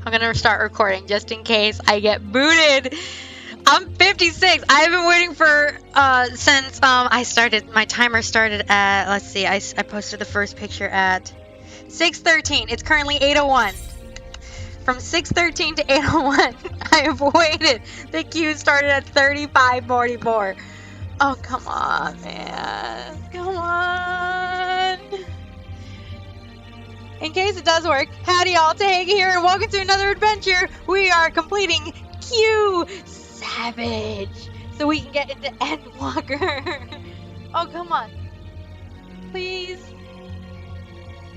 I'm gonna start recording just in case I get booted. I'm 56. I've been waiting for since I started. My timer started at, let's see, I posted the first picture at 6:13. It's currently 8:01. From 6:13 to 8:01, I have waited. The queue started at 35:44. Oh, come on, man. Come on. In case it does work, howdy y'all, Tahega here, and welcome to another adventure. We are completing Q Savage, so we can get into Endwalker. Oh, come on. Please.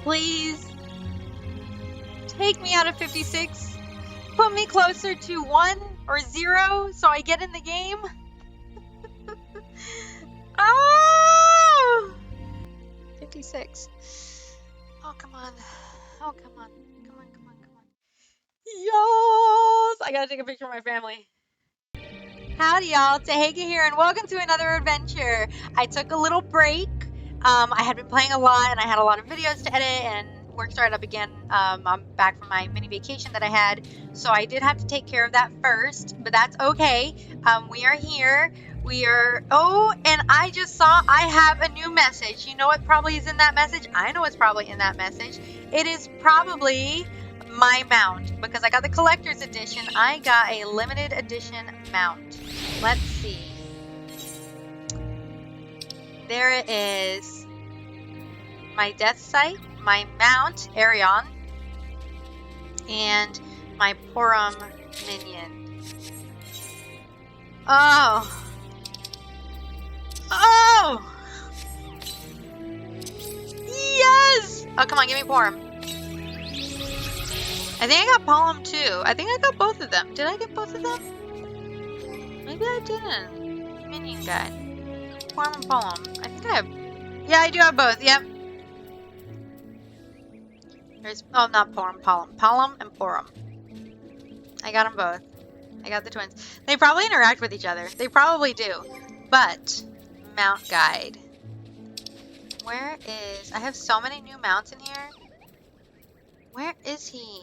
Please. Take me out of 56. Put me closer to 1 or 0 so I get in the game. Oh! 56. Oh, come on. Oh, come on. Come on, come on, come on. Yes! I gotta take a picture of my family. Howdy, y'all. Tahega here, and welcome to another adventure. I took a little break. I had been playing a lot, and I had a lot of videos to edit, and work started up again. I'm back from my mini vacation that I had, so I did have to take care of that first, but that's okay. We are here. We are... Oh, and I just saw I have a new message. You know what probably is in that message? I know what's probably in that message. It is probably my mount, because I got the collector's edition. I got a limited edition mount. Let's see. There it is. My death sight, my mount, Arion, and my Porum minion. Oh! Oh! Yes! Oh, come on, give me Porum. I think I got Porum too. I think I got both of them. Did I get both of them? Maybe I didn't. Minion guide. Porum and Porum. I think I have... Yeah, I do have both. Yep. There's... Oh, not Porum. Porum. Porum and Porum. I got them both. I got the twins. They probably interact with each other. They probably do. But... Mount guide. Where is... I have so many new mounts in here. Where is he?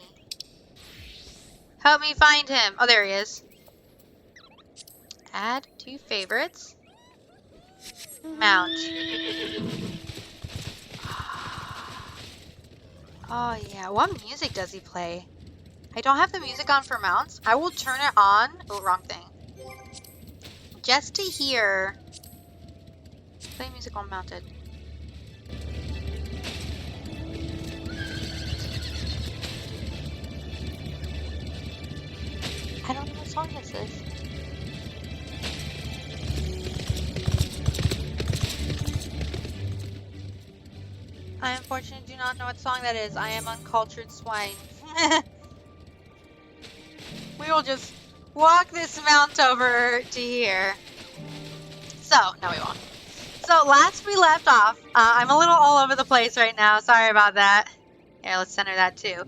Help me find him. Oh, there he is. Add to favorites. Mount. Oh, yeah. What music does he play? I don't have the music on for mounts. I will turn it on. Oh, wrong thing. Just to hear. Play music on mounted. I don't know what song this is. I unfortunately do not know what song that is. I am uncultured swine. We will just walk this mount over to here. So, no we won't. So, last we left off, I'm a little all over the place right now. Sorry about that. Here, let's center that too.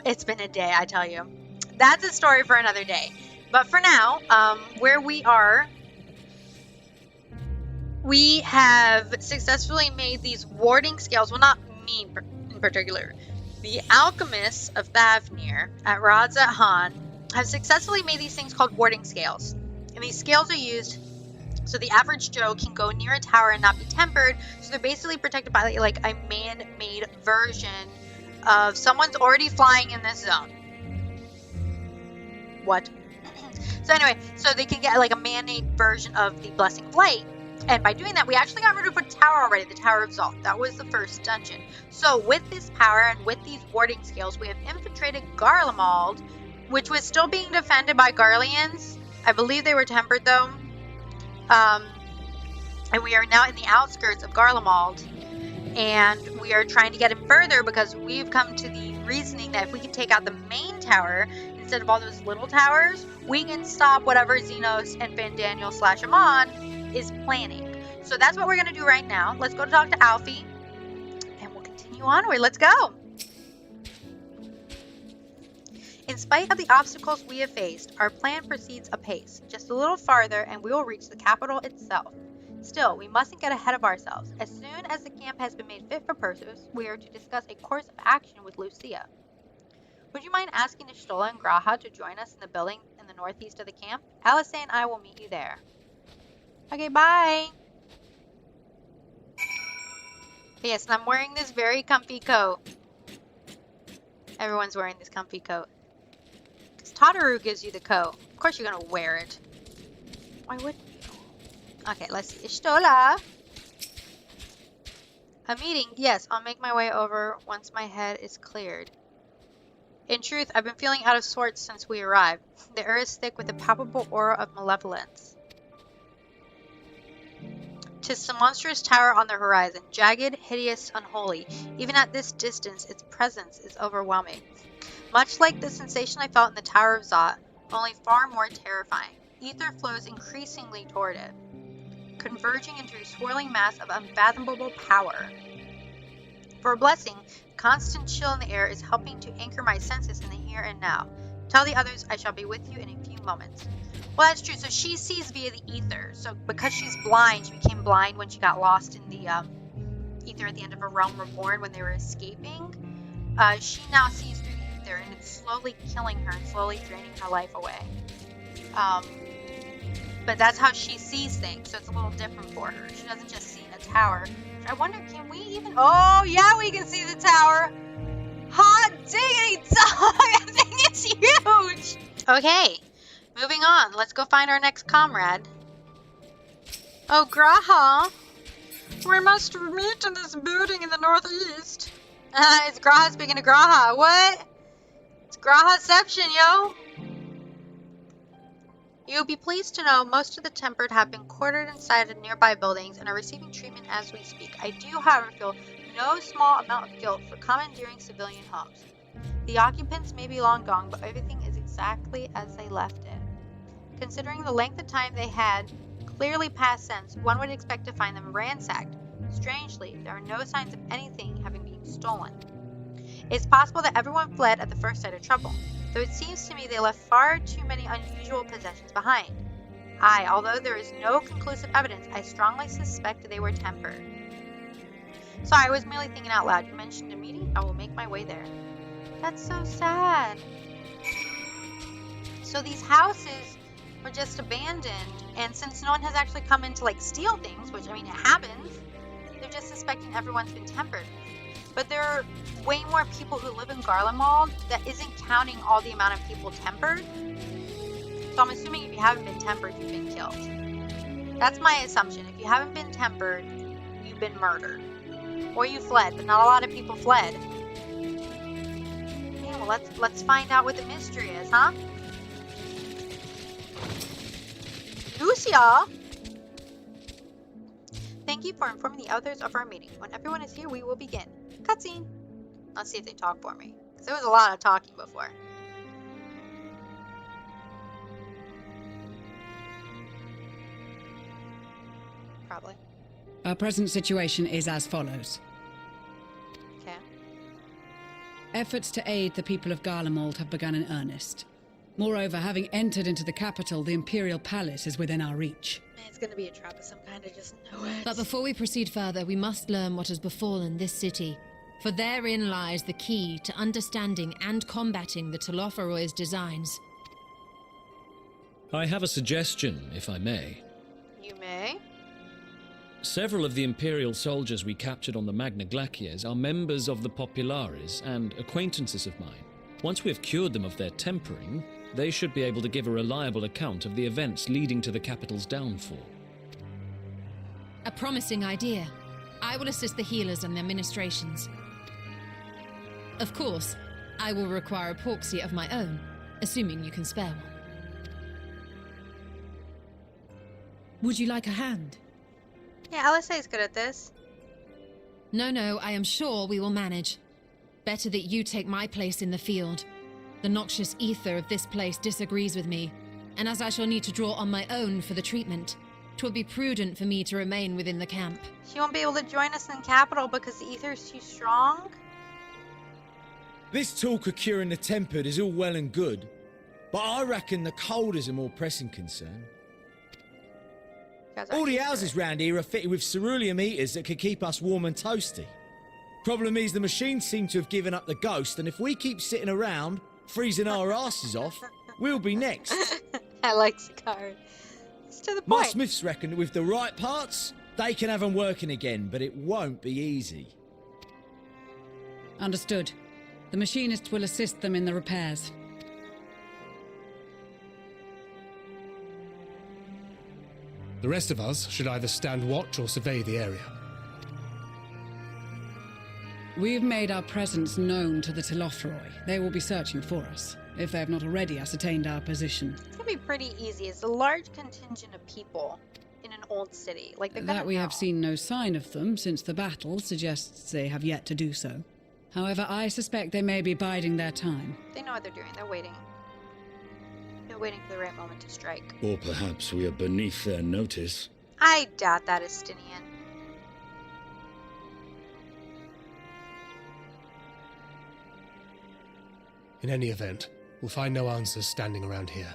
It's been a day, I tell you. That's a story for another day. But for now, where we are, we have successfully made these warding scales. Well, not me in particular. The alchemists of Thavnir at Radzat Han have successfully made these things called warding scales. And these scales are used so the average Joe can go near a tower and not be tempered. So they're basically protected by like a man-made version of someone's already flying in this zone. What? So anyway, so they can get like a man-made version of the Blessing of Light. And by doing that, we actually got rid of a tower already, the Tower of Zalt. That was the first dungeon. So with this power and with these warding scales, we have infiltrated Garlemald, which was still being defended by Garleans. I believe they were tempered though. And we are now in the outskirts of Garlemald. And we are trying to get him further because we've come to the reasoning that if we can take out the main tower, instead of all those little towers, we can stop whatever Xenos and Fandaniel / Amon is planning. So that's what we're going to do right now. Let's go to talk to Alfie. And we'll continue onward. Let's go. In spite of the obstacles we have faced, our plan proceeds apace. Just a little farther and we will reach the capital itself. Still, we mustn't get ahead of ourselves. As soon as the camp has been made fit for purpose, we are to discuss a course of action with Lucia. Would you mind asking Ishtola and Graha to join us in the building in the northeast of the camp? Alice and I will meet you there. Okay, bye. Yes, and I'm wearing this very comfy coat. Everyone's wearing this comfy coat. Because Tataru gives you the coat. Of course you're going to wear it. Why wouldn't you? Okay, let's see. Ishtola. A meeting? Yes, I'll make my way over once my head is cleared. In truth, I've been feeling out of sorts since we arrived. The air is thick with a palpable aura of malevolence. 'Tis the monstrous tower on the horizon, jagged, hideous, unholy. Even at this distance, its presence is overwhelming. Much like the sensation I felt in the Tower of Zot, only far more terrifying. Ether flows increasingly toward it, converging into a swirling mass of unfathomable power. For a blessing, the constant chill in the air is helping to anchor my senses in the here and now. Tell the others I shall be with you in a few moments. Well, that's true. So she sees via the ether. So because she's blind, she became blind when she got lost in the ether at the end of A Realm Reborn when they were escaping. She now sees through the ether, and it's slowly killing her and slowly draining her life away. But that's how she sees things, so it's a little different for her. She doesn't just see a tower. I wonder, can we even... Oh, yeah, we can see the tower. Hot diggity dog! That thing is huge! Okay, moving on. Let's go find our next comrade. Oh, Graha. We must meet in this building in the northeast. It's Graha speaking to Graha. What? It's Grahaception, yo. You'll be pleased to know most of the Tempered have been quartered inside of nearby buildings and are receiving treatment as we speak. I do, however, feel no small amount of guilt for commandeering civilian homes. The occupants may be long gone, but everything is exactly as they left it. Considering the length of time they had clearly passed since, one would expect to find them ransacked. Strangely, there are no signs of anything having been stolen. It's possible that everyone fled at the first sight of trouble, though it seems to me they left far too many unusual possessions behind. Aye, although there is no conclusive evidence, I strongly suspect they were tempered. Sorry, I was merely thinking out loud. You mentioned a meeting? I will make my way there. That's so sad. So these houses were just abandoned, and since no one has actually come in to like steal things, which I mean it happens, they're just suspecting everyone's been tempered. But there are way more people who live in Garlemald that isn't counting all the amount of people tempered. So I'm assuming if you haven't been tempered, you've been killed. That's my assumption. If you haven't been tempered, you've been murdered. Or you fled, but not a lot of people fled. Yeah, well, let's find out what the mystery is, huh? Lucia! Thank you for informing the others of our meeting. When everyone is here, we will begin. Cutscene. Let's see if they talk for me. Because there was a lot of talking before. Probably. Our present situation is as follows. Okay. Efforts to aid the people of Garlemald have begun in earnest. Moreover, having entered into the capital, the Imperial Palace is within our reach. It's gonna be a trap of some kind, I just know it. But before we proceed further, we must learn what has befallen this city. For therein lies the key to understanding and combating the Telophoroid's designs. I have a suggestion, if I may. You may. Several of the Imperial soldiers we captured on the Magna Glaciers are members of the Populares and acquaintances of mine. Once we have cured them of their tempering, they should be able to give a reliable account of the events leading to the capital's downfall. A promising idea. I will assist the healers and their ministrations. Of course, I will require a proxy of my own, assuming you can spare one. Would you like a hand? Yeah, LSA is good at this. No, I am sure we will manage. Better that you take my place in the field. The noxious ether of this place disagrees with me, and as I shall need to draw on my own for the treatment, 'twill be prudent for me to remain within the camp. She won't be able to join us in the capital because the ether is too strong? This talk of curing the tempered is all well and good, but I reckon the cold is a more pressing concern. All the houses round here are fitted with ceruleum heaters that could keep us warm and toasty. Problem is, the machines seem to have given up the ghost, and if we keep sitting around, freezing our asses off, we'll be next. I like Sicard. It's to the My point. smiths reckon that with the right parts, they can have them working again, but it won't be easy. Understood. The machinist will assist them in the repairs. The rest of us should either stand watch or survey the area. We've made our presence known to the Telothroi. They will be searching for us, if they have not already ascertained our position. It's gonna be pretty easy. It's a large contingent of people in an old city. Like they're gonna That we have know. seen no sign of them since the battle suggests they have yet to do so. However, I suspect they may be biding their time. They know what they're doing. They're waiting. They're waiting for the right moment to strike. Or perhaps we are beneath their notice. I doubt that, Estinian. In any event, we'll find no answers standing around here.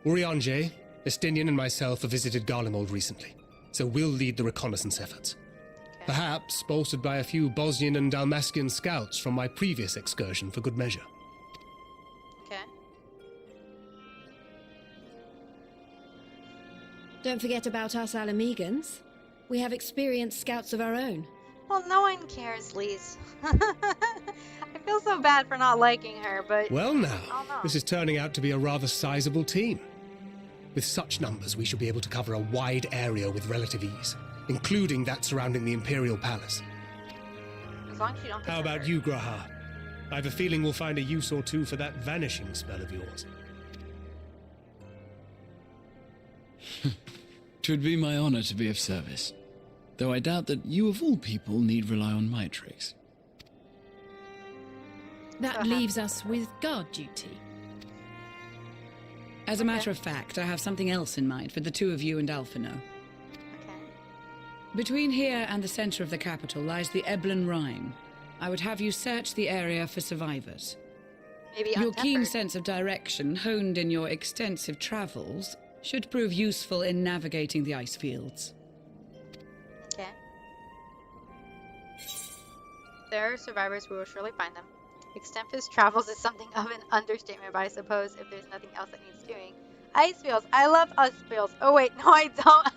Urianger, Estinian and myself have visited Garlemald recently, so we'll lead the reconnaissance efforts. Okay. Perhaps bolstered by a few Bosnian and Dalmatian scouts from my previous excursion for good measure. Okay. Don't forget about us Alamegans. We have experienced scouts of our own. Well, no one cares, Lise. I feel so bad for not liking her, but Well now, Oh, no. this is turning out to be a rather sizable team. With such numbers, we should be able to cover a wide area with relative ease, including that surrounding the Imperial Palace. as long as you don't get How about hurt. you, Graha? I have a feeling we'll find a use or two for that vanishing spell of yours. 'Twould be my honor to be of service, though I doubt that you of all people need rely on my tricks. That leaves us with guard duty. As a matter of fact, I have something else in mind for the two of you and Alphino. Okay. Between here and the center of the capital lies the Eblan Rhine. I would have you search the area for survivors. Maybe Your keen untempered. sense of direction, honed in your extensive travels, should prove useful in navigating the ice fields. Okay. If there are survivors, we will surely find them. Extensive travels is something of an understatement, but I suppose if there's nothing else that needs doing. Ice fields. I love ice fields. Oh wait, no I don't.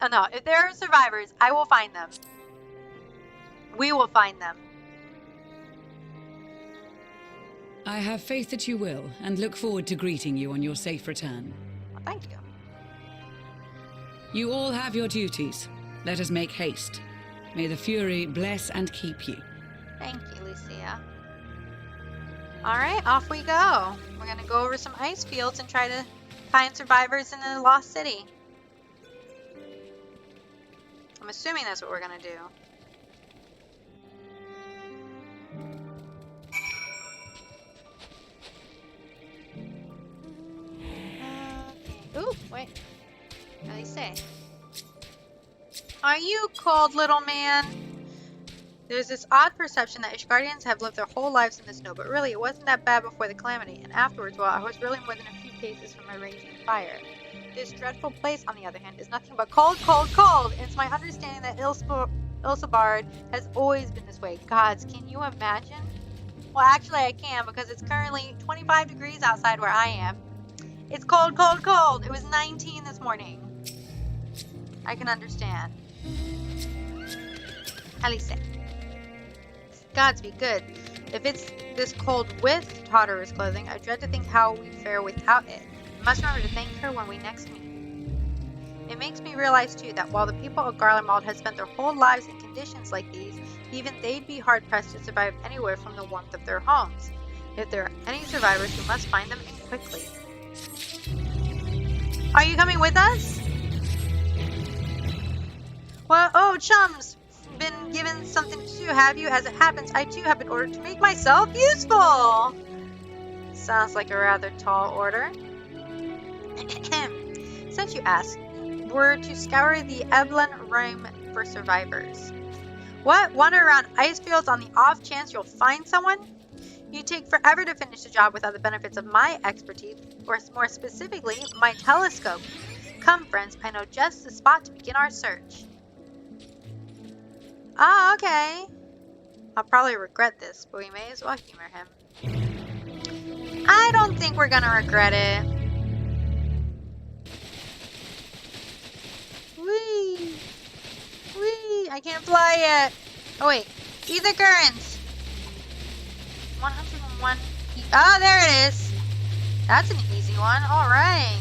Oh no, if there are survivors, I will find them. We will find them. I have faith that you will, and look forward to greeting you on your safe return. Well, thank you. You all have your duties. Let us make haste. May the Fury bless and keep you. Thank you, Lucia. Alright, off we go. We're gonna go over some ice fields and try to find survivors in the lost city. I'm assuming that's what we're gonna do. Ooh, wait. What do they say? Are you cold, little man? There's this odd perception that Ishgardians have lived their whole lives in the snow, but really it wasn't that bad before the calamity, and afterwards, well, I was really more than a few paces from my raging fire. This dreadful place, on the other hand, is nothing but cold, cold, cold! And it's my understanding that Ilsabard has always been this way. Gods, can you imagine? Well, actually I can, because it's currently 25 degrees outside where I am. It's cold, cold, cold! It was 19 this morning. I can understand. At least it. Gods be good. If it's this cold with Totter's clothing, I dread to think how we fare without it. I must remember to thank her when we next meet. It makes me realize too that while the people of Garlemald have spent their whole lives in conditions like these, even they'd be hard-pressed to survive anywhere from the warmth of their homes. If there are any survivors, we must find them and quickly. Are you coming with us? Well, oh, chums! Been given something to do, have you? As it happens, I too have been ordered to make myself useful! Sounds like a rather tall order. Since you ask, we're to scour the Eblan Rhine for survivors. What? Wander around ice fields on the off chance you'll find someone? You take forever to finish the job without the benefits of my expertise, or more specifically, my telescope. Come, friends, I know just the spot to begin our search. Ah, okay. I'll probably regret this, but we may as well humor him. I don't think we're gonna regret it. Whee! Whee! I can't fly yet. Oh wait, ether currents. 101. Oh, there it is. That's an easy one. All right.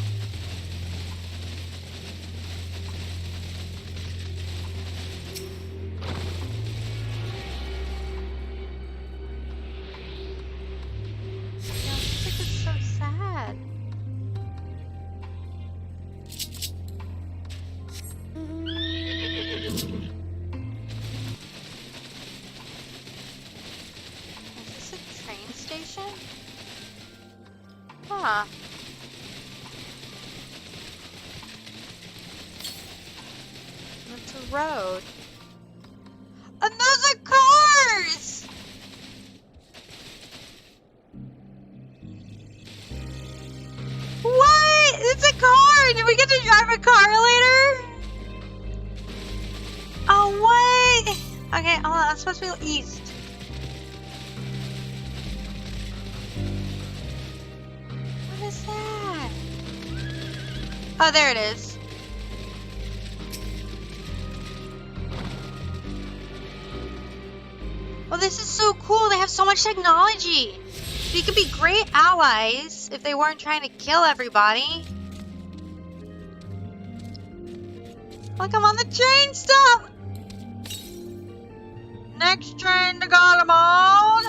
This is so sad. Is this a train station? Huh. It's a road. And those are cars! What? It's a car! Did we get to drive a car later? Oh, what? Okay, hold on. I'm supposed to go east. What is that? Oh, there it is. Well, this is so cool. They have so much technology. They could be great allies if they weren't trying to kill everybody. Look, I'm on the train stop. Next train to Garlemald.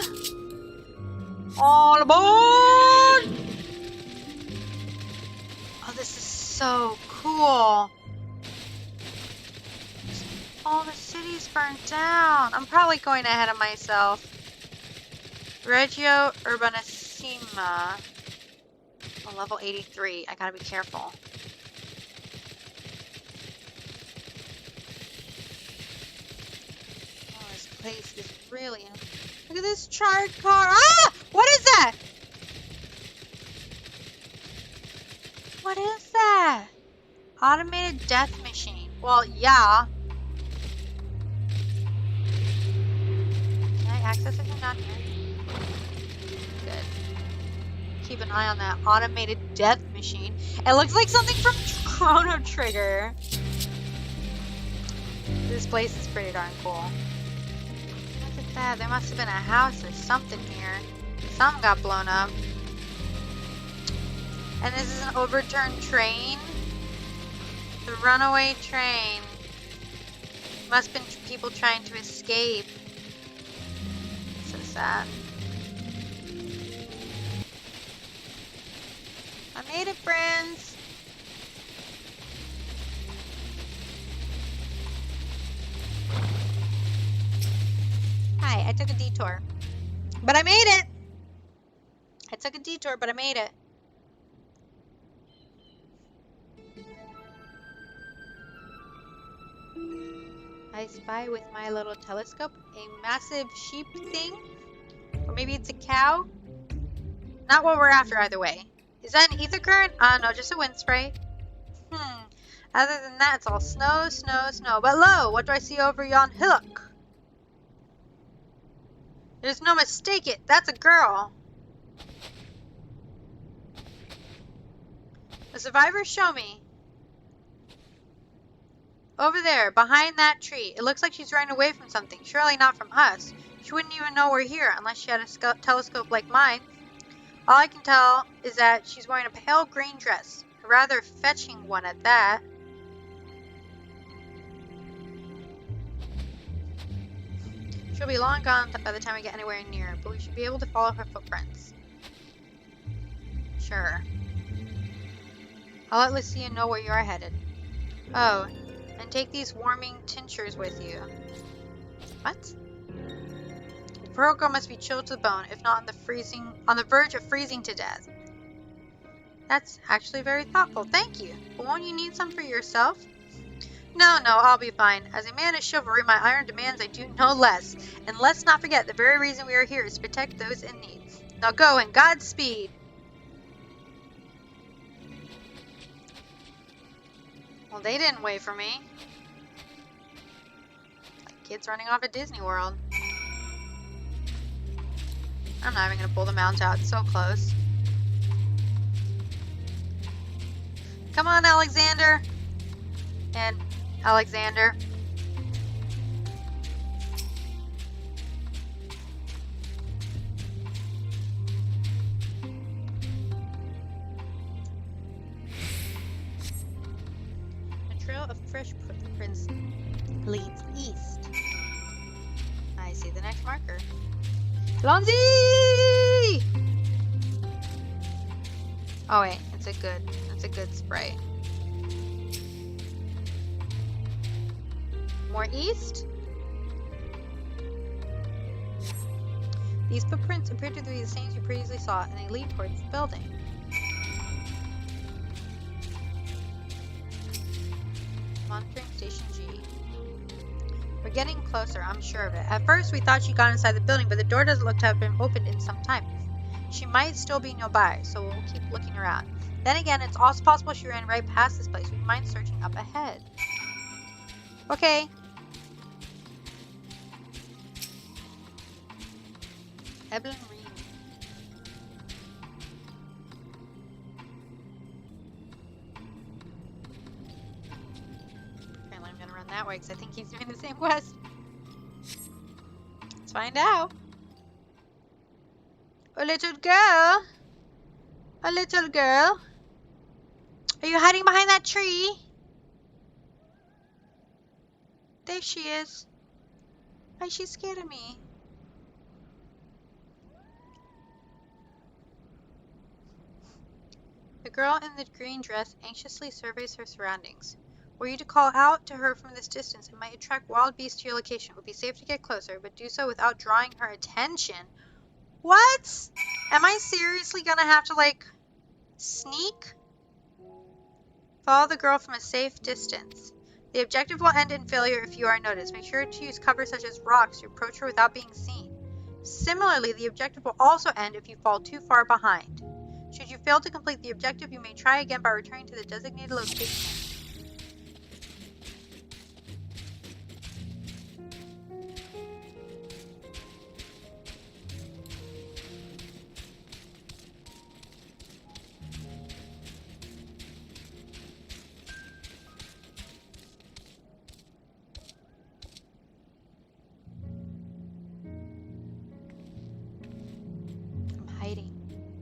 All aboard. Oh, this is so cool. Oh, the city's burnt down. I'm probably going ahead of myself. Regio Urbanissima. Oh, level 83. I gotta be careful. Oh, this place is really... Look at this charred car. Ah! What is that? What is that? Automated death machine. Well, yeah. Can I access it from down here? Good. Keep an eye on that automated death machine. It looks like something from Chrono Trigger. This place is pretty darn cool. Look at that. There must have been a house or something here. Something got blown up. And this is an overturned train. The runaway train. Must have been people trying to escape. So sad. I made it, friends. Hi, I took a detour. But I made it! I took a detour, but I made it. I spy with my little telescope a massive sheep thing. Or maybe it's a cow. Not what we're after either way. Is that an ether current? No, just a wind spray. Other than that, it's all snow, snow, snow. But lo, what do I see over yon hillock? There's no mistake it. That's a girl. The survivors show me. Over there, behind that tree. It looks like she's running away from something. Surely not from us. She wouldn't even know we're here unless she had a telescope like mine. All I can tell is that she's wearing a pale green dress. A rather fetching one at that. She'll be long gone by the time we get anywhere near, but we should be able to follow her footprints. Sure. I'll let Lucia know where you're headed. Oh, and take these warming tinctures with you. What? The pearl girl must be chilled to the bone, if not on the verge of freezing to death. That's actually very thoughtful, thank you. But won't you need some for yourself? No, I'll be fine. As a man of chivalry, my iron demands I do no less. And let's not forget, the very reason we are here is to protect those in need. Now go, and Godspeed! Well, they didn't wait for me. Like kids running off at Disney World. I'm not even gonna pull the mount out, it's so close. Come on, Alexander. And Alexander. A trail of fresh footprints leads east. I see the next marker. Lonzy! Oh wait, it's a good spray. More east? These footprints appear to be the same you previously saw, and they lead towards the building. Monitoring Station G. We're getting closer, I'm sure of it. At first, we thought she got inside the building, but the door doesn't look to have been opened in some time. She might still be nearby, so we'll keep looking around. Then again, it's also possible she ran right past this place. Would you mind searching up ahead? Okay. Evelyn Reed. Apparently I'm gonna run that way because I think he's doing the same quest. Let's find out. A little girl. A little girl. Are you hiding behind that tree? There she is. Why is she scared of me? The girl in the green dress anxiously surveys her surroundings. Were you to call out to her from this distance, it might attract wild beasts to your location. It would be safe to get closer, but do so without drawing her attention. What? Am I seriously gonna have to, like, sneak? Follow the girl from a safe distance. The objective will end in failure if you are noticed. Make sure to use cover such as rocks to approach her without being seen. Similarly, the objective will also end if you fall too far behind. Should you fail to complete the objective, you may try again by returning to the designated location.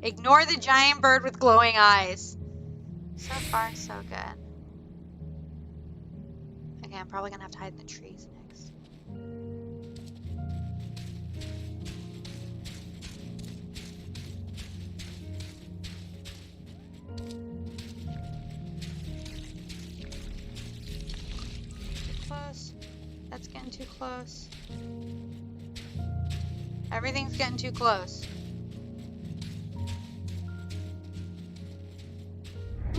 Ignore the giant bird with glowing eyes. So far, so good. Okay, I'm probably gonna have to hide in the trees next. Too close. That's getting too close. Everything's getting too close.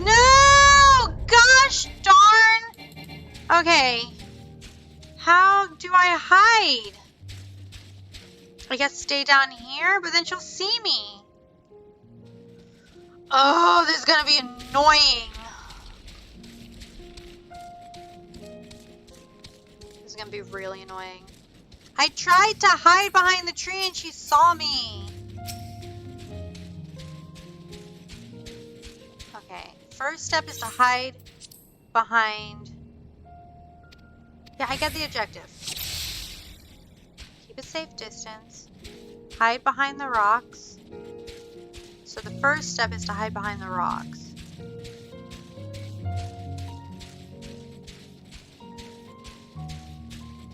No! Gosh darn! Okay. How do I hide? I guess stay down here, but then she'll see me. Oh, this is gonna be annoying. This is gonna be really annoying. I tried to hide behind the tree and she saw me. Okay. First step is to hide behind... Yeah, I get the objective. Keep a safe distance. Hide behind the rocks. So the first step is to hide behind the rocks.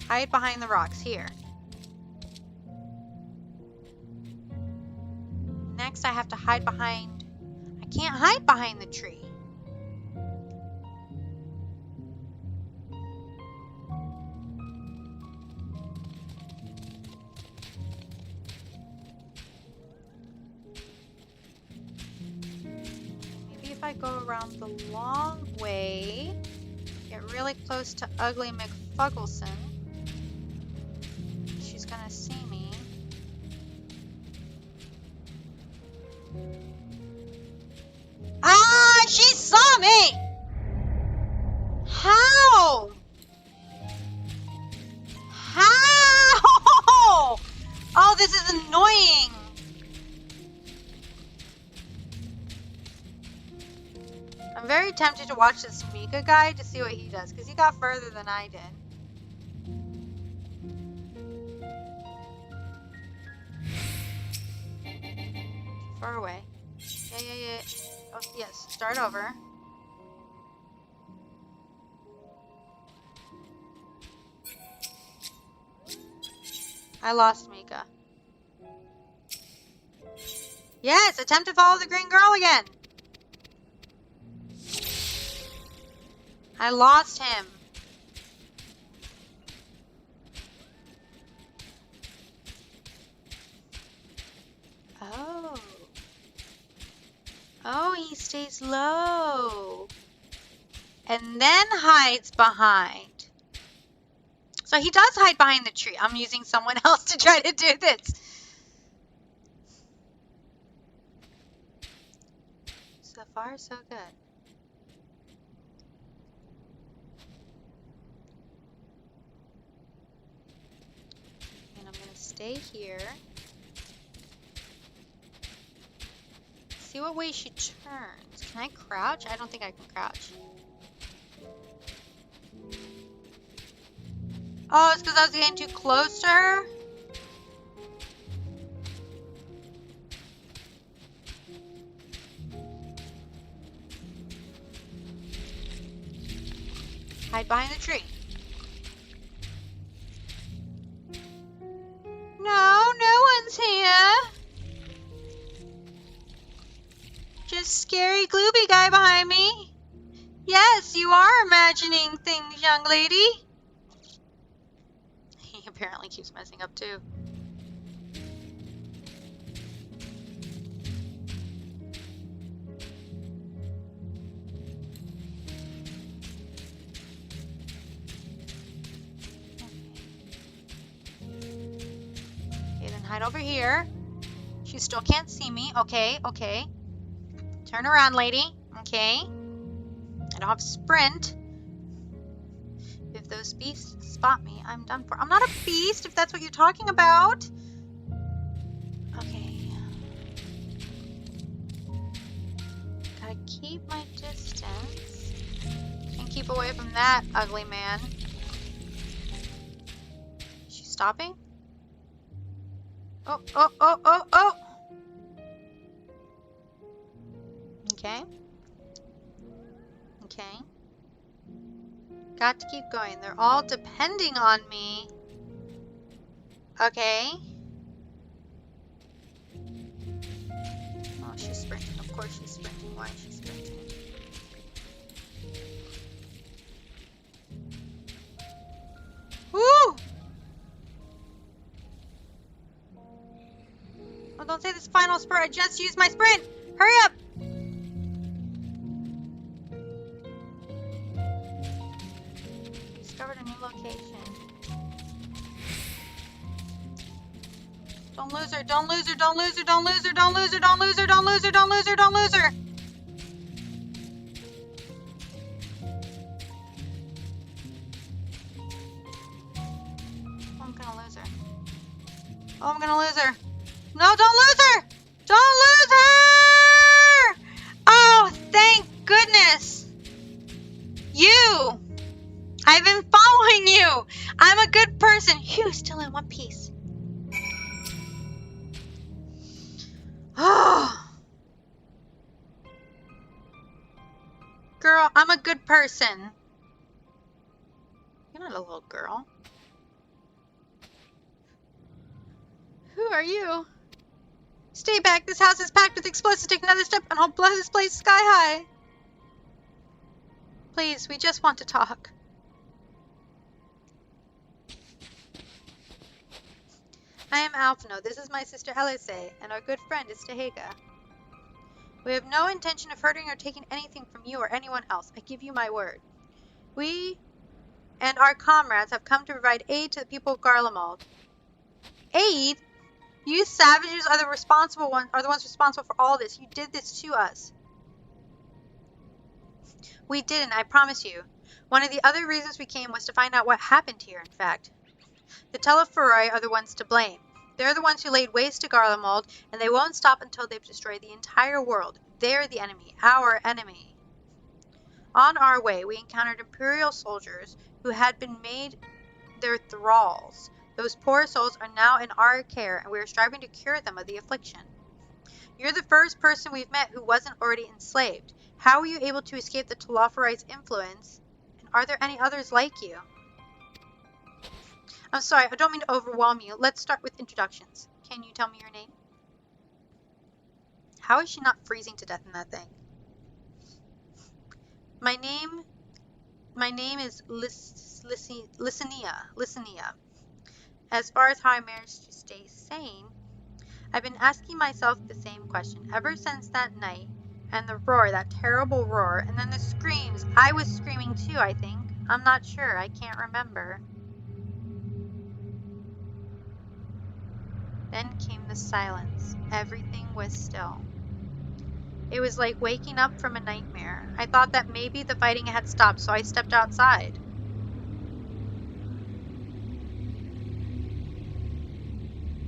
Hide behind the rocks here. Next I have to hide behind... I can't hide behind the tree. I go around the long way, get really close to Ugly McFuggleson. She's gonna see me. Ah, she saw me! How? How? Oh, this is annoying. I'm very tempted to watch this Mika guy to see what he does, because he got further than I did. Far away. Yeah. Oh, yes. Start over. I lost Mika. Yes! Attempt to follow the green girl again! I lost him. Oh. Oh, he stays low. And then hides behind. So he does hide behind the tree. I'm using someone else to try to do this. So far, so good. And I'm going to stay here. See what way she turns. Can I crouch? I don't think I can crouch. Oh, it's because I was getting too close to her? Hide behind the tree. No one's here. Just scary glooby guy behind me. Yes, you are imagining things, young lady. He apparently keeps messing up too. Okay, then hide over here. She still can't see me. Okay. Turn around, lady. Okay. I don't have sprint. If those beasts spot me, I'm done for. I'm not a beast, if that's what you're talking about. Okay. Gotta keep my distance. And keep away from that ugly man. Is she stopping? Oh. Okay. Got to keep going. They're all depending on me. Okay. Oh, she's sprinting. Of course she's sprinting. Why is she sprinting? Woo! Oh, don't say this final spurt. I just used my sprint. Hurry up! Discovered a new location. Don't lose her. Don't lose her. Don't lose her. Don't lose her. Don't lose her. Don't lose her. Don't lose her. Don't lose her. Don't lose her. I'm gonna lose her. Oh, I'm gonna lose her. No, don't lose her! Don't lose her! Oh, thank goodness! You! I've been following you! I'm a good person. Phew, still in one piece. Oh. Girl, I'm a good person. You're not a little girl. Who are you? Stay back. This house is packed with explosives. Take another step and I'll blow this place sky high. Please, we just want to talk. I am Alphino. This is my sister Elise, and our good friend is Tehega. We have no intention of hurting or taking anything from you or anyone else. I give you my word. We and our comrades have come to provide aid to the people of Garlemald. Aid? You savages are the ones responsible for all this. You did this to us. We didn't, I promise you. One of the other reasons we came was to find out what happened here, in fact. The Telefuroi are the ones to blame. They're the ones who laid waste to Garlemald, and they won't stop until they've destroyed the entire world. They're the enemy, our enemy. On our way, we encountered Imperial soldiers who had been made their thralls. Those poor souls are now in our care, and we are striving to cure them of the affliction. You're the first person we've met who wasn't already enslaved. How were you able to escape the Telophoryte's influence? And are there any others like you? I'm sorry, I don't mean to overwhelm you. Let's start with introductions. Can you tell me your name? How is she not freezing to death in that thing? My name is Lysania. As far as how I managed to stay sane, I've been asking myself the same question ever since that night, and the roar, that terrible roar, and then the screams. I was screaming too, I think. I'm not sure, I can't remember. Then came the silence. Everything was still. It was like waking up from a nightmare. I thought that maybe the fighting had stopped, so I stepped outside.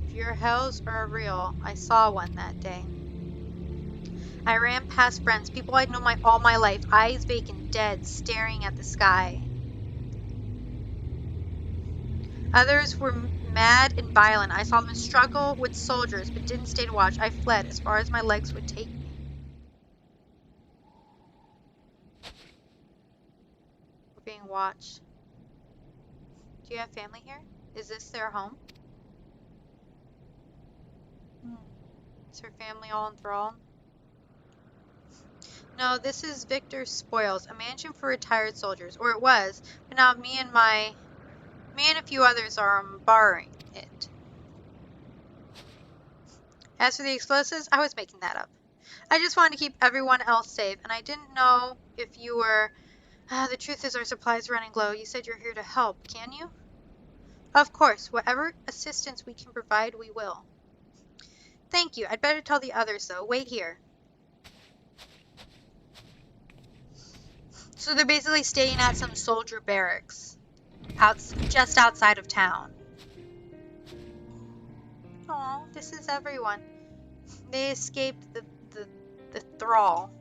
If your hells are real, I saw one that day. I ran past friends, people I'd known all my life, eyes vacant, dead, staring at the sky. Others were mad and violent. I saw them struggle with soldiers, but didn't stay to watch. I fled as far as my legs would take me. We're being watched. Do you have family here? Is this their home? Is her family all enthralled? No, this is Victor's Spoils, a mansion for retired soldiers, or it was, but now me and a few others are borrowing it. As for the explosives, I was making that up. I just wanted to keep everyone else safe, and I didn't know if you were... the truth is our supplies are running low. You said you're here to help, can you? Of course, whatever assistance we can provide, we will. Thank you. I'd better tell the others, though. Wait here. So they're basically staying at some soldier barracks, just outside of town. Oh, this is everyone. They escaped the thrall.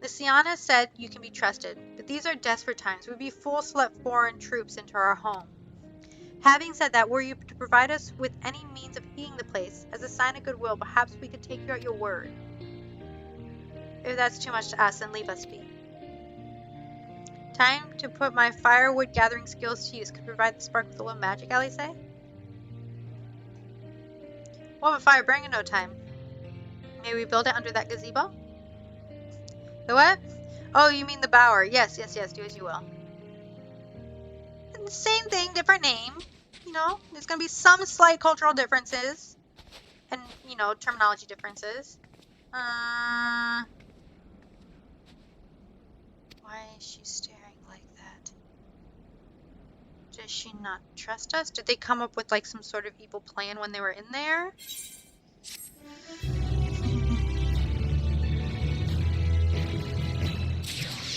Lysiana said you can be trusted, but these are desperate times. We'd be fools to let foreign troops into our home. Having said that, were you to provide us with any means of heating the place, as a sign of goodwill, perhaps we could take you at your word. If that's too much to ask, then leave us be. Time to put my firewood gathering skills to use. Could provide the spark with a little magic, Ellie say? We'll have a fire burning in no time. May we build it under that gazebo? The what? Oh, you mean the bower. Yes, do as you will. And the same thing, different name. You know, there's going to be some slight cultural differences. And, you know, terminology differences. Why is she staring like that? Does she not trust us? Did they come up with, like, some sort of evil plan when they were in there?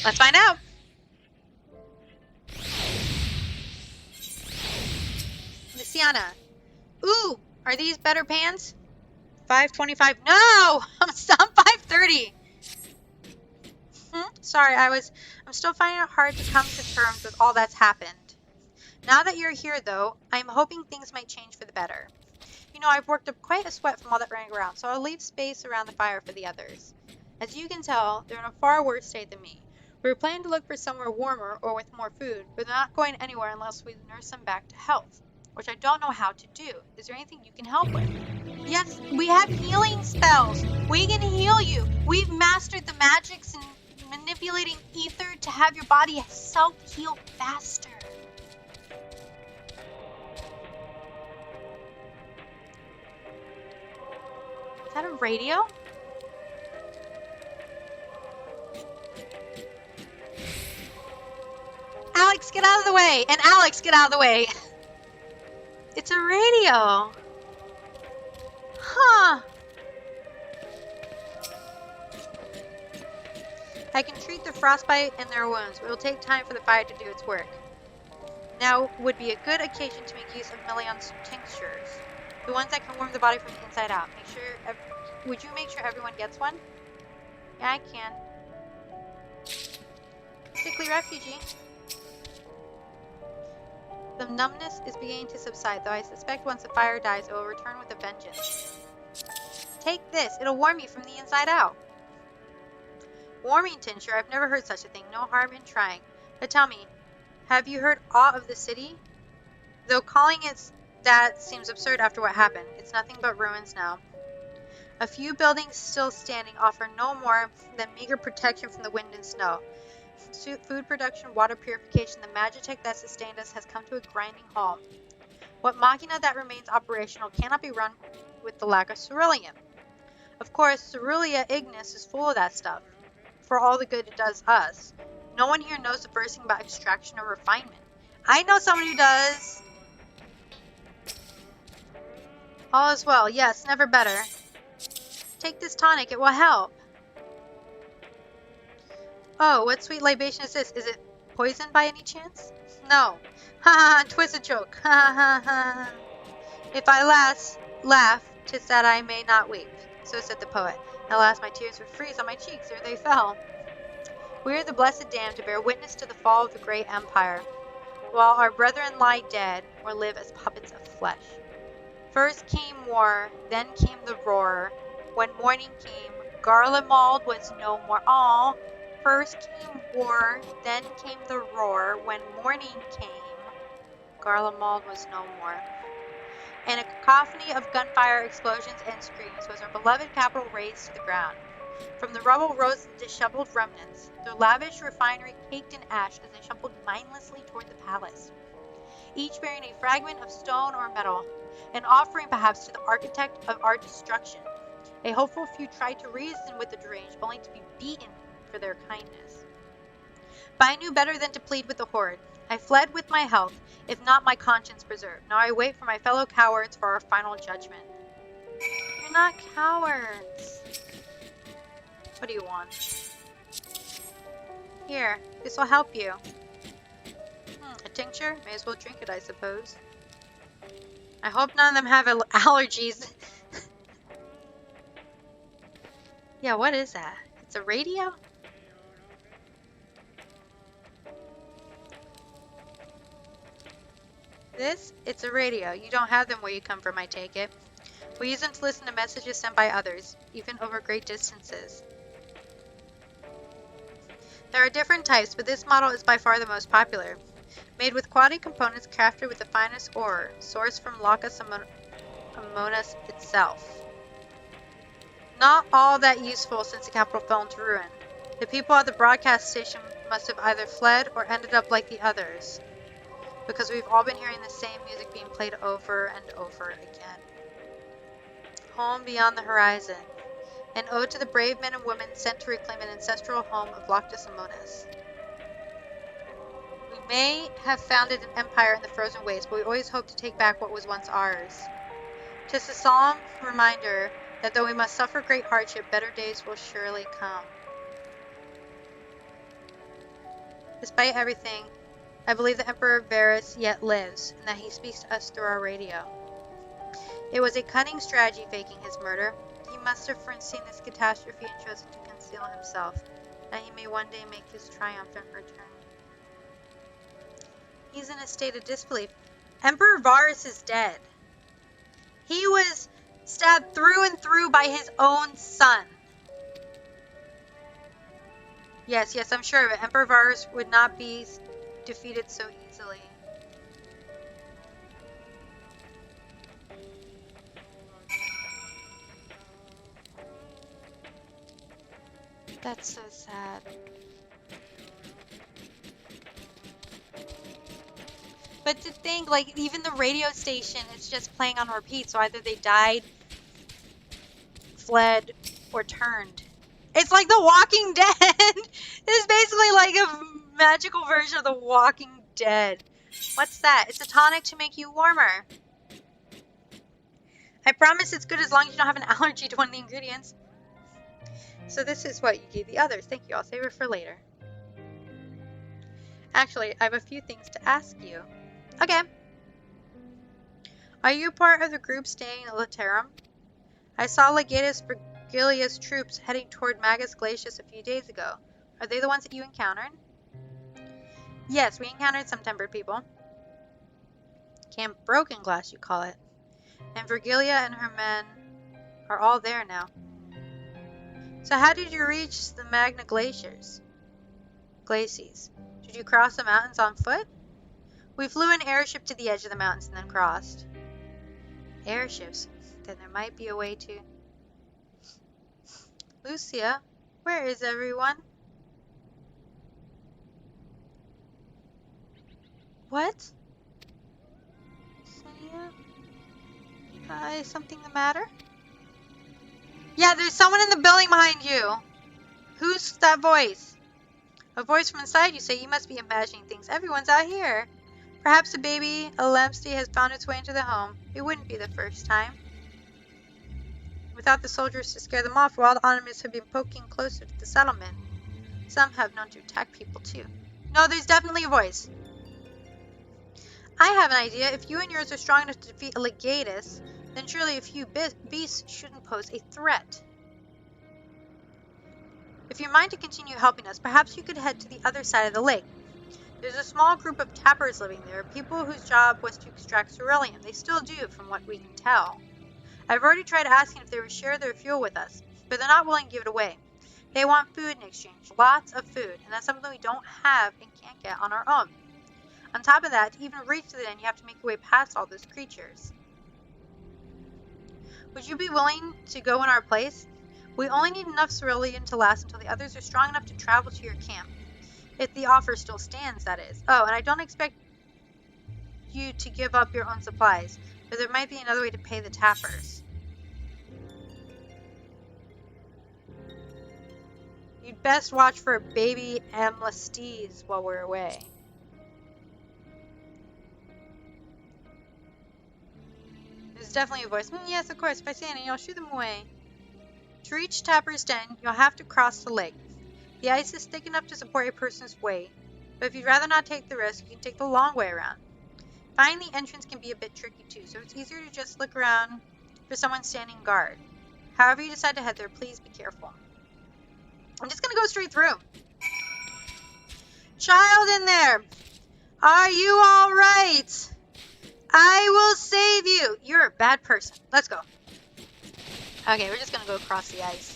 Let's find out. Lysiana. Ooh, are these better pants? $5.25. No! I'm 5.30. Sorry, I'm still finding it hard to come to terms with all that's happened. Now that you're here, though, I'm hoping things might change for the better. You know, I've worked up quite a sweat from all that running around, so I'll leave space around the fire for the others. As you can tell, they're in a far worse state than me. We were planning to look for somewhere warmer or with more food, but they're not going anywhere unless we nurse them back to health, which I don't know how to do. Is there anything you can help with? Yes, we have healing spells. We can heal you. We've mastered the magics and manipulating ether to have your body self-heal faster. Is that a radio? Alex, get out of the way! And Alex, get out of the way! It's a radio! Huh! I can treat the frostbite and their wounds, but it will take time for the fire to do its work. Now would be a good occasion to make use of Million's tinctures. The ones that can warm the body from the inside out. Would you make sure everyone gets one? Yeah, I can. Sickly refugee. The numbness is beginning to subside, though I suspect once the fire dies, it will return with a vengeance. Take this. It'll warm you from the inside out. Warming tincture? I've never heard such a thing. No harm in trying. But tell me, have you heard aught of the city? Though calling it that seems absurd after what happened. It's nothing but ruins now. A few buildings still standing offer no more than meager protection from the wind and snow. Food production, water purification, the magitech that sustained us has come to a grinding halt. What machina that remains operational cannot be run with the lack of ceruleum. Of course, Cerulean Ignis is full of that stuff, for all the good it does us. No one here knows the first thing about extraction or refinement. I know someone who does. All is well. Yes, never better. Take this tonic. It will help. Oh, what sweet libation is this? Is it poison by any chance? No. Ha ha, 'twas a joke. Ha ha ha. If I laugh, 'tis that I may not weep. So said the poet. Alas, my tears would freeze on my cheeks ere they fell. We are the blessed damned to bear witness to the fall of the great empire, while our brethren lie dead or live as puppets of flesh. First came war, then came the roar. When morning came, Garlemald was no more. All. First came war, then came the roar. When morning came, Garlemald was no more. And a cacophony of gunfire, explosions, and screams was our beloved capital razed to the ground. From the rubble rose the disheveled remnants, their lavish refinery caked in ash as they shuffled mindlessly toward the palace, each bearing a fragment of stone or metal, an offering perhaps to the architect of our destruction. A hopeful few tried to reason with the deranged, only to be beaten for their kindness. But I knew better than to plead with the horde. I fled with my health, if not my conscience preserved. Now I wait for my fellow cowards for our final judgment. You're not cowards. What do you want? Here, this will help you. A tincture? May as well drink it, I suppose. I hope none of them have allergies. Yeah, what is that? It's a radio? It's a radio. You don't have them where you come from, I take it. We use them to listen to messages sent by others, even over great distances. There are different types, but this model is by far the most popular. Made with quality components crafted with the finest ore, sourced from Lacus Amonis itself. Not all that useful since the capital fell into ruin. The people at the broadcast station must have either fled or ended up like the others, because we've all been hearing the same music being played over and over again. Home beyond the horizon. An ode to the brave men and women sent to reclaim an ancestral home of Lacus Amonis. We may have founded an empire in the frozen waste, but we always hope to take back what was once ours. 'Tis a solemn reminder that though we must suffer great hardship, better days will surely come. Despite everything, I believe the Emperor Varus yet lives, and that he speaks to us through our radio. It was a cunning strategy faking his murder. He must have foreseen this catastrophe and chosen to conceal himself, that he may one day make his triumphant return. He's in a state of disbelief. Emperor Varus is dead. He was stabbed through and through by his own son. Yes, I'm sure of it. Emperor Varus would not be defeated so easily. That's so sad. But to think, like, even the radio station is just playing on repeat, so either they died, fled, or turned. It's like The Walking Dead! It's basically like a magical version of The Walking Dead. What's that? It's a tonic to make you warmer. I promise it's good as long as you don't have an allergy to one of the ingredients. So this is what you gave the others. Thank you. I'll save it for later. Actually, I have a few things to ask you. Okay. Are you part of the group staying at Laterum? I saw Legatus Virgilia's troops heading toward Magus Glacius a few days ago. Are they the ones that you encountered? Yes, we encountered some tempered people. Camp Broken Glass, you call it. And Virgilia and her men are all there now. So how did you reach the Magna Glaciers? Glacies. Did you cross the mountains on foot? We flew an airship to the edge of the mountains and then crossed. Airships? Then there might be a way to... Lucia, where is everyone? What? Sonia? Is something the matter? Yeah, there's someone in the building behind you. Who's that voice? A voice from inside you say you must be imagining things. Everyone's out here. Perhaps a baby, a Lemsty, has found its way into the home. It wouldn't be the first time. Without the soldiers to scare them off, wild animals have been poking closer to the settlement. Some have known to attack people too. No, there's definitely a voice. I have an idea. If you and yours are strong enough to defeat a legatus, then surely a few beasts shouldn't pose a threat. If you mind to continue helping us, perhaps you could head to the other side of the lake. There's a small group of tappers living there, people whose job was to extract cerulean. They still do, from what we can tell. I've already tried asking if they would share their fuel with us, but they're not willing to give it away. They want food in exchange, lots of food, and that's something we don't have and can't get on our own. On top of that, to even reach the end, you have to make your way past all those creatures. Would you be willing to go in our place? We only need enough cerulean to last until the others are strong enough to travel to your camp. If the offer still stands, that is. Oh, and I don't expect you to give up your own supplies, but there might be another way to pay the tappers. You'd best watch for baby Amlastes while we're away. There's definitely a voice. Yes, of course. By saying it, you'll shoot them away. To reach Tapper's Den, you'll have to cross the lake. The ice is thick enough to support a person's weight, but if you'd rather not take the risk, you can take the long way around. Finding the entrance can be a bit tricky too, so it's easier to just look around for someone standing guard. However you decide to head there, please be careful. I'm just gonna go straight through. Child in there! Are you alright? I will save you! You're a bad person. Let's go. Okay, we're just gonna go across the ice.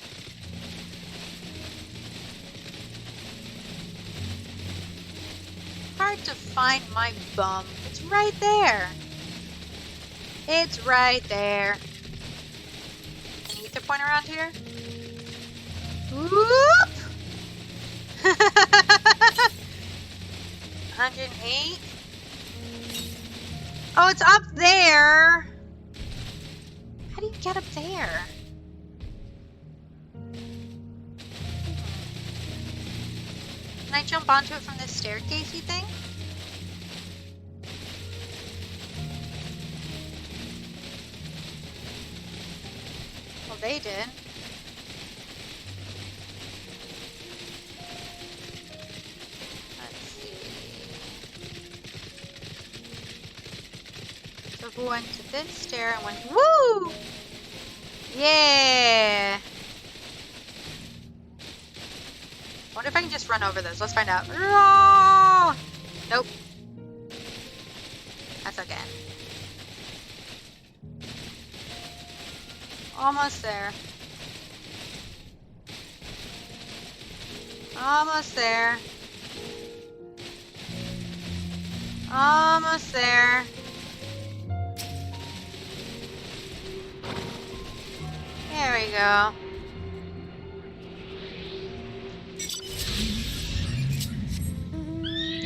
Hard to find my bum. It's right there. It's right there. An ether point around here? Whoop! 108. Oh, it's up there. How do you get up there? Can I jump onto it from this staircasey thing? Well, they did. Let's see. So who went to this stair and went, woo! Yeah! I wonder if I can just run over those. Let's find out. Nope. That's okay. Almost there. Almost there. Almost there. There we go.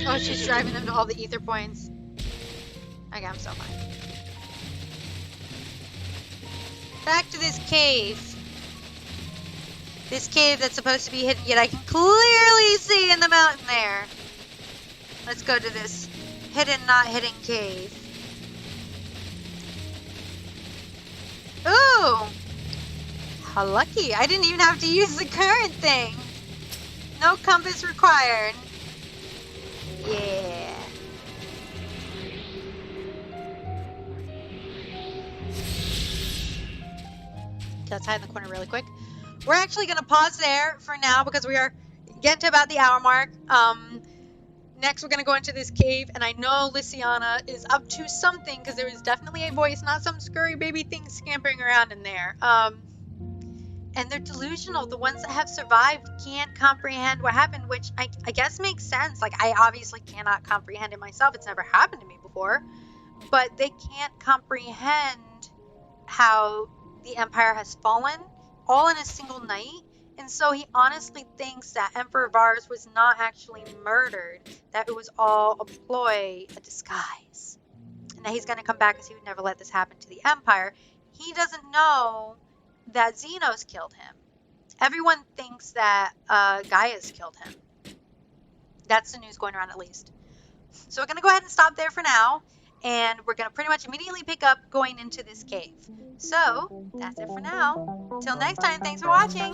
Oh, she's driving them to all the ether points. Okay, I'm so fine. Back to this cave. This cave that's supposed to be hidden, yet I can clearly see in the mountain there. Let's go to this hidden, not hidden cave. Ooh! How lucky. I didn't even have to use the current thing. No compass required. Yeah. Let's hide in the corner really quick. We're actually going to pause there for now because we are getting to about the hour mark. Next, we're going to go into this cave, and I know Lysiana is up to something, because there is definitely a voice, not some scurry baby thing scampering around in there. And they're delusional. The ones that have survived can't comprehend what happened, which I guess makes sense. Like, I obviously cannot comprehend it myself. It's never happened to me before. But they can't comprehend how the Empire has fallen all in a single night. And so he honestly thinks that Emperor Vars was not actually murdered, that it was all a ploy, a disguise. And that he's going to come back because he would never let this happen to the Empire. He doesn't know that Xenos killed him. Everyone thinks that Gaia's killed him. That's the news going around, at least. So we're going to go ahead and stop there for now. And we're going to pretty much immediately pick up going into this cave. So, that's it for now. Till next time, thanks for watching!